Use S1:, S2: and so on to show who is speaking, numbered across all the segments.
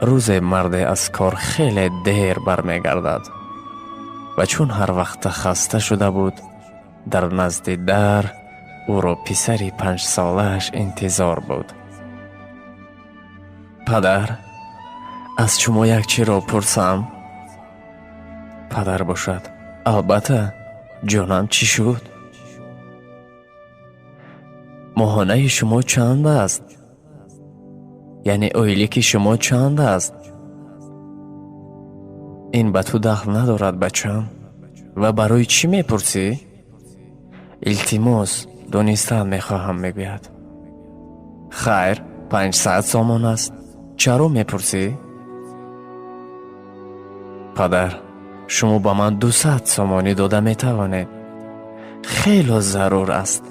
S1: روزی مرد از کار خیلی دیر برمیگردد و چون هر وقت خسته شده بود در نزد در او را پسری 5 سالش انتظار بود. پدر، از شما یک چی را پرسم؟ پدر باشد: البته جانم، چی شد؟ ماهانه شما چند است؟ یعنی اویلیک شما چند است؟ این به تو دخل ندارد بچم. و برای چی میپرسی؟ التماس دانستن میخواهم میگوید. خیر، 500 سامان است. چرا میپرسی؟ پدر، شما با من 200 سامانی داده میتوانید. خیلی ضرور است.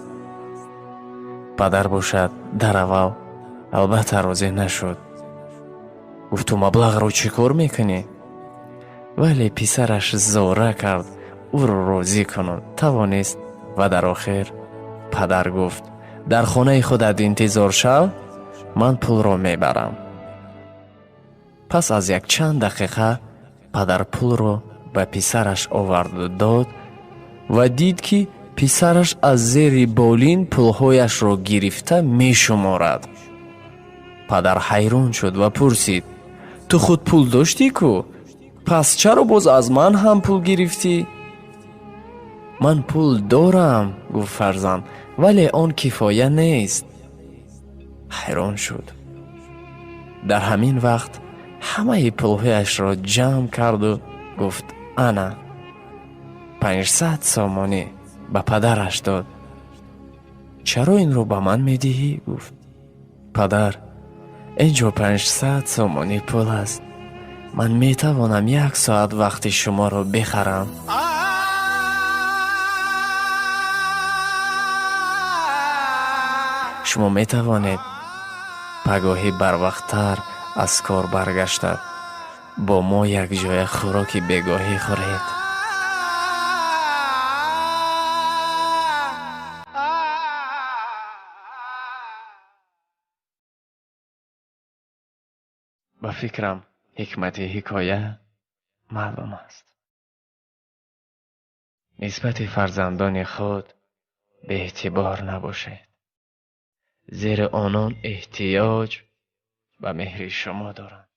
S1: پدر باشد در اول البته راضی نشد. گفت تو مبلغ رو چی کار میکنی؟ ولی پسرش زوره کرد او رو راضی کنند توانست و در آخر پدر گفت در خانه خودت انتظار شو، من پول رو میبرم. پس از یک چند دقیقه پدر پول رو به پسرش آورد و داد و دید که پسرش از زیر بالین پولهایش رو گرفته می شمارد. پدر حیران شد و پرسید تو خود پول داشتی کو؟ پس چرا باز از من هم پول گرفتی؟ من پول دارم، گفت فرزند، ولی آن کفایه نیست. حیران شد. در همین وقت همه پولهایش را جمع کرد و گفت انا 500 سامانی به پدرش داد. چرا این رو به من میدهی؟ گفت پدر، اینجا 500 سامانی پول است. من میتوانم 1 ساعت وقت شما را بخرم. شما میتوانید پگاهی بر وقتتر از کار برگشتد با ما یک جای خوراک بگاهی خورید. به فکرم حکمت حکایه معلوم است. نسبت فرزندان خود به اعتبار نباشید، زیرا آنان احتیاج به مهر شما دارند.